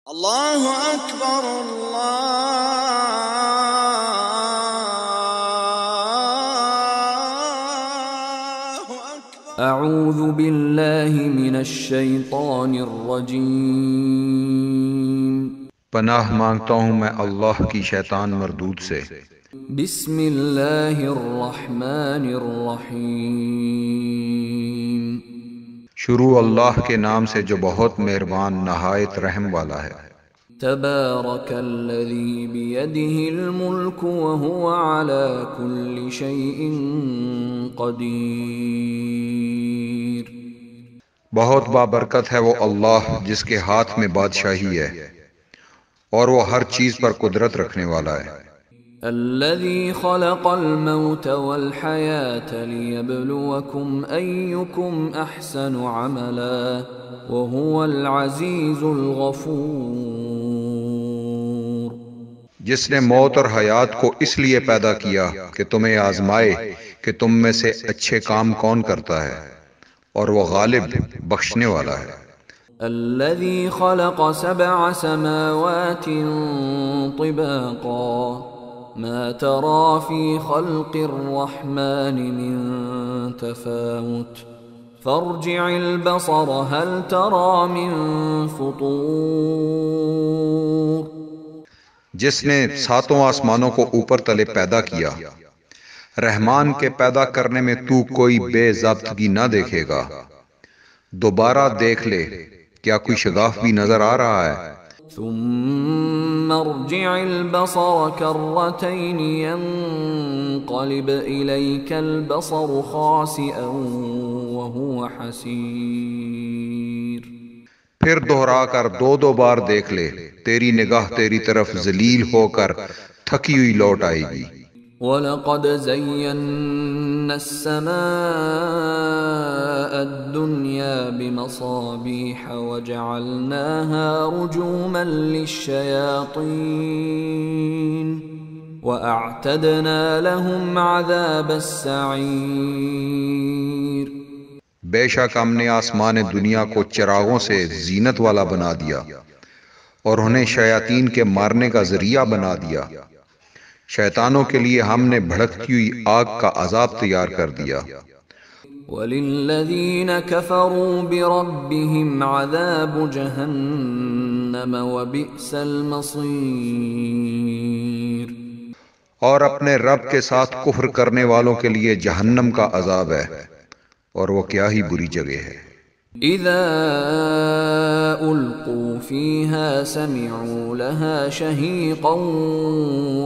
الله أكبر الله أكبر. اعوذ باللہ من الشیطان الرجیم، پناہ مانگتا ہوں میں اللہ کی شیطان مردود سے۔ بسم اللہ الرحمن الرحیم، شروع اللہ کے نام سے جو بہت مہربان نہایت رحم والا ہے۔ تبارک الذی بیدہ الملک وہو علی کل شیء قدیر۔ بہت بابرکت ہے وہ اللہ جس کے ہاتھ میں بادشاہی ہے اور وہ ہر چیز پر قدرت رکھنے والا ہے۔ الذي خلق الموت والحياة ليبلوكم أيكم أحسن عملا وهو العزيز الغفور۔ جس نے موت اور حیات کو اس لیے پیدا کیا کہ تمہیں آزمائے کہ تم میں سے اچھے کام کون کرتا ہے، اور وہ غالب بخشنے والا ہے۔ الذي خلق 7 سماوات طباقا ما ترى في خلق الرحمن من تفاوت فارجع البصر هل ترى من فطور۔ جس نے 7 آسمانوں کو اوپر تلے پیدا کیا، رحمان کے پیدا کرنے میں تو کوئی بے ضابطگی نہ دیکھے گا۔ دوبارہ دیکھ لے، کیا کوئی شگاف بھی نظر آ رہا ہے؟ ثم ارجع البصر كرتين ينقلب إليك البصر خاسئا وهو حسير۔ پھر دہرا کر 2 بار دیکھ لے، تیری نگاہ تیری طرف ذلیل ہو کر تھکی ہوئی لوٹ آئے گی۔ وَلَقَدْ زَيَّنَّا السَّمَاءَ الدُّنْيَا بِمَصَابِيحَ وَجَعَلْنَاهَا رُجُومًا لِلشَّيَاطِينِ وَأَعْتَدْنَا لَهُمْ عَذَابَ السَّعِيرِ۔ بے شک ہم نے آسمان دنیا کو چراغوں سے زینت والا بنا دیا اور انہیں شیاطین کے مارنے کا ذریعہ بنا دیا۔ شیطانوں کے لیے ہم نے بھڑکتی ہوئی آگ کا عذاب تیار کر دیا۔ وَلِلَّذِينَ كَفَرُوا بِرَبِّهِمْ عَذَابُ جَهَنَّمَ وَبِئْسَ الْمَصِيرُ۔ اور اپنے رب کے ساتھ کفر کرنے والوں کے لیے جہنم کا عذاب ہے، اور وہ کیا ہی بری جگہ ہے۔ اذا القوا فيها سمعوا لها شهيقا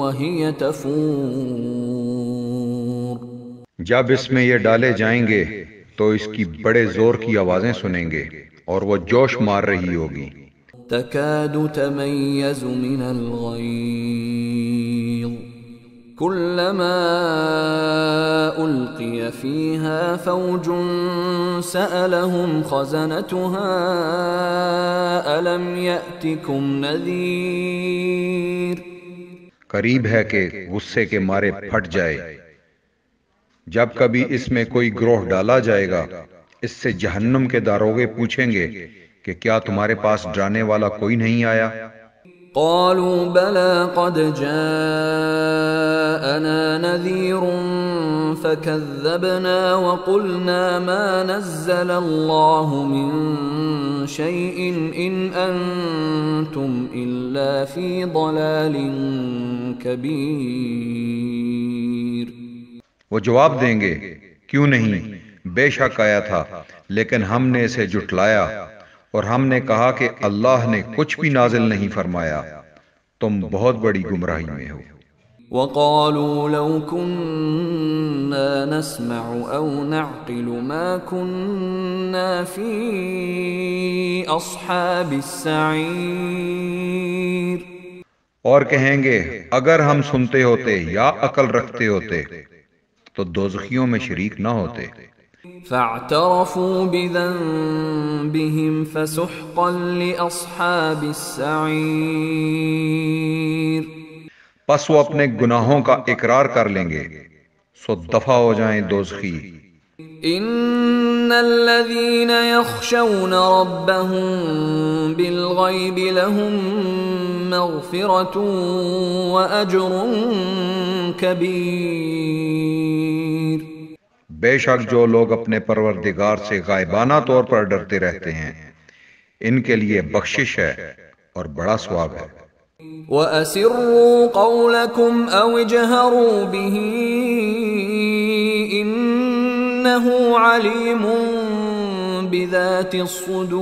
وهي تفور۔ جب اس میں یہ ڈالے جائیں گے تو اس کی بڑے زور کی آوازیں سنیں گے اور وہ جوش مار رہی ہوگی۔ تكاد تميز من الغيظ كلما ألقي فيها فوج سألهم خزنتها ألم يأتكم نذير۔ قریب ہے کہ غصے کے مارے پھٹ جائے۔ جب کبھی اس میں کوئی گروہ ڈالا جائے گا، اس سے جہنم کے داروغے پوچھیں گے کہ کیا تمہارے پاس ڈرانے والا کوئی نہیں آیا؟ قالوا بلى قد جاءنا نذير فكذبنا وقلنا ما نزل الله من شيء إن أنتم إلا في ضلال كبير۔ وہ جواب دیں گے، کیوں نہیں، بے شک آیا تھا، لیکن ہم نے اسے جھٹلایا اور ہم نے کہا کہ اللہ نے کچھ بھی نازل نہیں فرمایا، تم بہت بڑی گمراہی میں ہو۔ وقالوا لو كنا نسمع او نعقل ما كنا في اصحاب السعير۔ اور کہیں گے اگر ہم سنتے ہوتے یا عقل رکھتے ہوتے تو دوزخیوں میں شریک نہ ہوتے۔ فاعترفوا بذنبهم فسحقا لأصحاب السعير۔ پس وہ اپنے گناہوں کا اقرار کر لیں گے، سو دفع ہو جائیں دوزخی، ان الذين يخشون ربهم بالغيب لهم مغفرة واجر كبير. بے شک جو لوگ اپنے پروردگار سے غائبانہ طور پر ڈرتے رہتے ہیں ان کے لیے بخشش ہے اور بڑا ثواب ہے. وَأَسِرُّوا قَوْلَكُمْ أَوْ اجْهَرُوا بِهِ إِنَّهُ عَلِيمٌ بِذَاتِ الصُّدُورِ.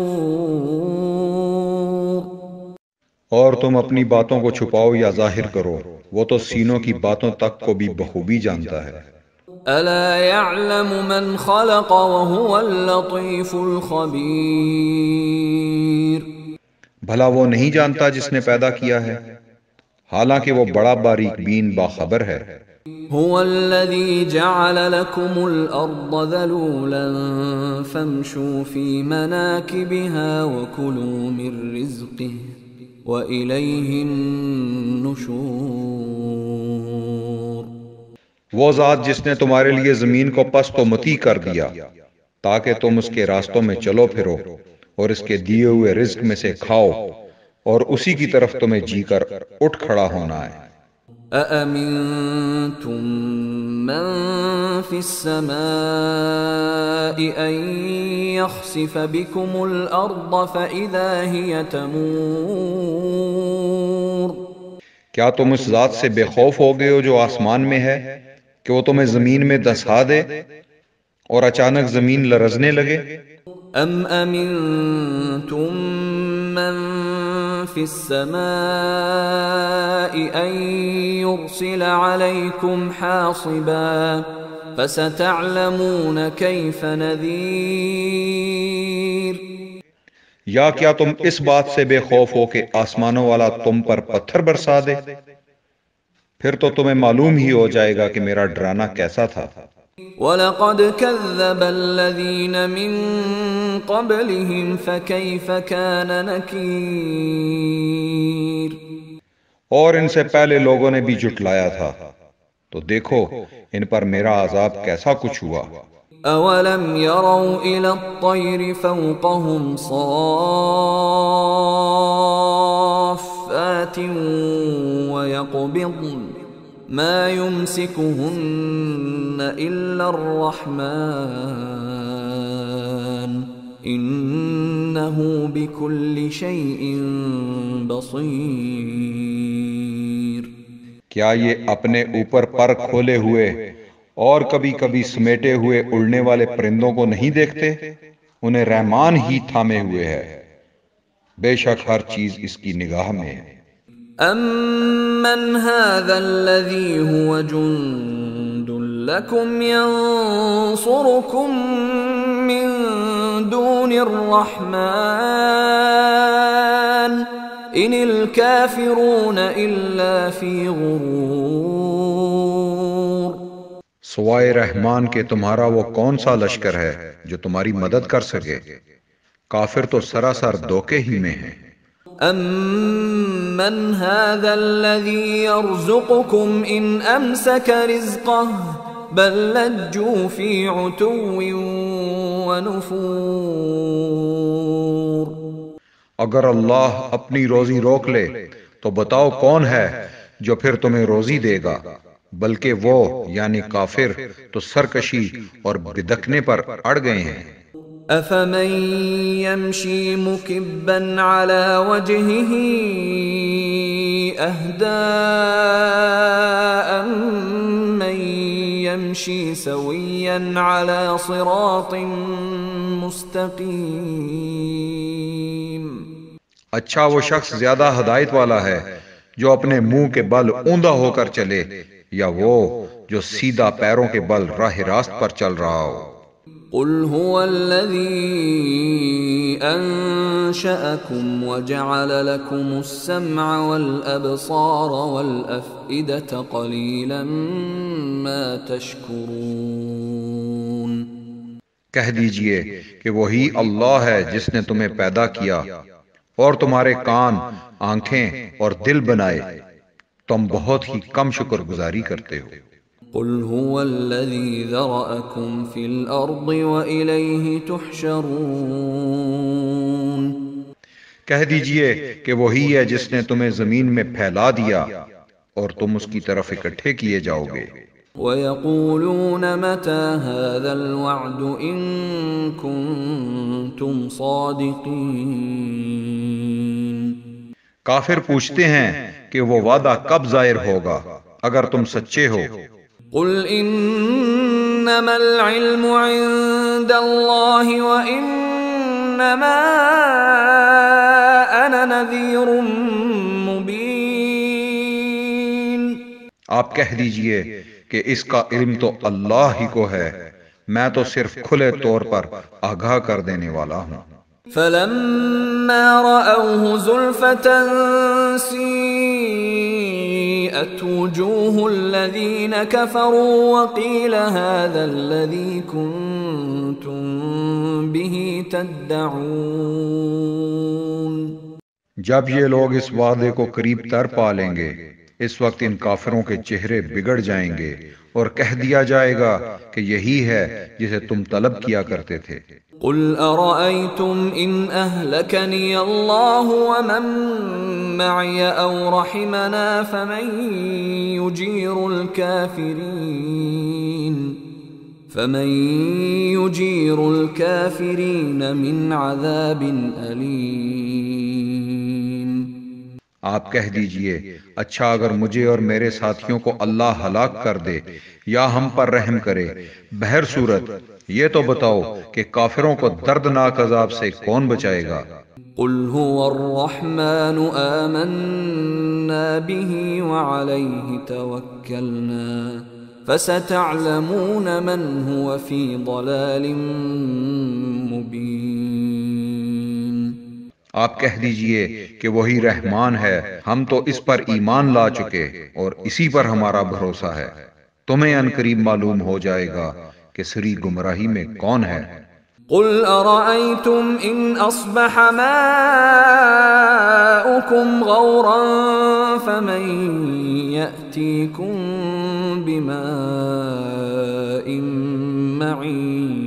اور تم اپنی باتوں کو چھپاؤ یا ظاہر کرو، وہ تو سینوں کی باتوں تک کو بھی بخوبی جانتا ہے. أَلَا يَعْلَمُ مَنْ خَلَقَ وَهُوَ اللَّطِيفُ الْخَبِيرُ. بھلا وہ نہیں جانتا جس نے پیدا کیا ہے، حالانکہ وہ بڑا باریک بین باخبر ہے. هو الذي جعل لكم الأرض ذلولا فامشوا في مناكبها وكلوا من رزقه وإليه النشور. وہ ذات جس نے تمہارے لیے زمین کو پست و متی کر دیا تاکہ تم اس کے راستوں میں چلو پھرو اور اس کے دیے ہوئے رزق میں سے کھاؤ، اور اسی کی طرف تمہیں جی کر اٹھ کھڑا ہونا ہے. أَأَمِنْتُمْ مَنْ فِي السَّمَاءِ أَنْ يَخْسِفَ بِكُمُ الْأَرْضَ فَإِذَا هِيَ تَمُورُ. کیا تم اس ذات سے بے خوف ہو گئے ہو جو آسمان میں ہے کہ وہ تمہیں زمین میں دھسا دے اور اچانک زمین لرزنے لگے؟ أَمْ أَمِنْتُمْ مَنْ فِي السَّمَاءِ أَنْ يُرْسِلَ عَلَيْكُمْ حَاصِبًا فَسَتَعْلَمُونَ كَيْفَ نَذِيرٌ. یا کیا تم اس بات سے بے خوف ہو کہ آسمانوں والا تم پر پتھر برسا دے؟ پھر تو تمہیں معلوم ہی ہو جائے گا کہ میرا ڈرانا کیسا تھا. وَلَقَدْ كَذَّبَ الَّذِينَ مِن قَبْلِهِمْ فَكَيْفَ كَانَ نَكِيرٌ. اور ان سے پہلے لوگوں نے بھی جھٹلایا تھا، تو دیکھو ان پر میرا عذاب کیسا کچھ ہوا. أَوَلَمْ يَرَوْا إِلَى الطَّيْرِ فَوْقَهُمْ صَافَّاتٍ وَيَقْبِضْنَ مَا يُمْسِكُهُنَّ إِلَّا الرَّحْمَنُ إِنَّهُ بِكُلِّ شَيْءٍ بَصِيرٌ. کیا یہ اپنے اوپر پر کھولے ہوئے اور کبھی کبھی سمیٹے ہوئے اڑنے والے پرندوں کو نہیں دیکھتے؟ انہیں رحمان ہی تھامے ہوئے ہے، بے شک ہر چیز اس کی نگاہ میں ہے. أَمَّنْ هَذَا الَّذِي هُوَ جُنْدٌ لَكُمْ يَنْصُرُكُمْ مِنْ دُونِ الرَّحْمَنِ إِنِ الْكَافِرُونَ إِلَّا فِي غُرُورٍ. سوائے رحمان کے تمہارا وہ کون سا لشکر ہے جو تمہاری مدد کر سکے؟ کافر تو سراسر دھوکے ہی میں ہیں. أَمَّنْ هَذَا الَّذِي يَرْزُقُكُمْ إِنْ أَمْسَكَ رِزْقَهُ بَلْ لَجُّوا فِي عُتُوٍّ وَنُفُورٍ. اگر اللہ اپنی روزی روک لے تو بتاؤ کون ہے جو پھر تمہیں روزی دے گا، بلکہ وہ یعنی کافر تو سرکشی اور بدکنے پر اڑ گئے ہیں. أَفَمَنْ يَمْشِي مُكِبًّا عَلَى وَجْهِهِ أَهْدَىٰ أَمَّنْ يَمْشِي سَوِيًّا عَلَى صِرَاطٍ مُسْتَقِيمٍ. اچھا وہ شخص زیادہ ہدایت والا ہے جو اپنے منہ کے بل اوندا ہو کر چلے، یا وہ جو سیدھا پیروں کے بل راہ راست پر چل رہا ہو. قُلْ هُوَ الَّذِي أَنشَأَكُمْ وَجَعَلَ لَكُمُ السَّمْعَ وَالْأَبْصَارَ وَالْأَفْئِدَةَ قَلِيلًا مَا تَشْكُرُونَ. کہہ دیجئے کہ وہی اللہ ہے جس نے تمہیں پیدا کیا اور تمہارے کان، آنکھیں اور دل بنائے، تم بہت ہی کم شکر گزاری کرتے ہو. قل هو الذي ذرأكم في الأرض وإليه تحشرون کہہ دیجئے کہ وہی ہے جس نے تمہیں زمین میں پھیلا دیا اور تم اس کی طرف اکٹھے کیے جاؤ گے۔ وَيَقُولُونَ مَتَى هَذَا الْوَعْدُ إِن كُنتُمْ صَادِقِينَ کافر پوچھتے ہیں کہ وہ وعدہ کب ظاہر ہوگا اگر تم سچے ہو۔ قُلْ إِنَّمَا الْعِلْمُ عِندَ اللَّهِ وَإِنَّمَا أَنَا نَذِيرٌ مُبِينٌ آپ کہہ دیجئے کہ اس کا علم تو اللہ ہی کو ہے، میں تو صرف کھلے طور پر آگاہ کر دینے والا ہوں۔ فَلَمَّا رَأَوْهُ زُلْفَةً سِيئَتْ وُجُوهُ الَّذِينَ كَفَرُوا وَقِيلَ هَذَا الَّذِي كُنتُم بِهِ تَدَّعُونَ جب یہ لوگ اس وعدے کو قریب تر پا لیں گے، اس وقت ان کافروں کے چہرے بگڑ جائیں گے اور کہہ دیا جائے گا کہ یہی ہے جسے تم طلب کیا کرتے تھے۔ قُلْ أَرَأَيْتُمْ إِنْ أَهْلَكَنِيَ اللَّهُ وَمَن مَّعِيَ أَوْ رَحِمَنَا فَمَن يُجِيرُ الْكَافِرِينَ مِنْ عَذَابٍ أَلِيمٍ آپ کہہ دیجئے اچھا اگر مجھے اور میرے ساتھیوں کو اللہ ہلاک کر دے یا ہم پر رحم کرے، بہر صورت یہ تو بتاؤ کہ کافروں کو دردناک عذاب سے کون بچائے گا؟ قُلْ هُوَ الرَّحْمَنُ آمَنَّا بِهِ وَعَلَيْهِ تَوَكَّلْنَا فَسَتَعْلَمُونَ مَنْ هُوَ فِي ضَلَالٍ مُبِينٍ آپ کہہ دیجئے کہ وہی رحمان ہے، ہم تو اس پر ایمان لا چکے اور اسی پر ہمارا بھروسہ ہے، تمہیں ان قریب معلوم ہو جائے گا کہ سری گمراہی میں کون ہے۔ قُلْ أَرَأَيْتُمْ إِنْ أَصْبَحَ مَاؤُكُمْ غَوْرًا فَمَنْ يَأْتِيكُمْ بِمَاءٍ مَّعِينٍ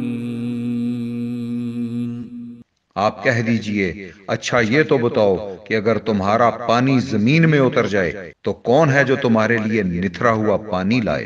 آپ کہہ دیجئے اچھا یہ تو بتاؤ کہ اگر تمہارا پانی زمین میں اتر جائے تو کون ہے جو تمہارے لیے نتھرا ہوا پانی لائے؟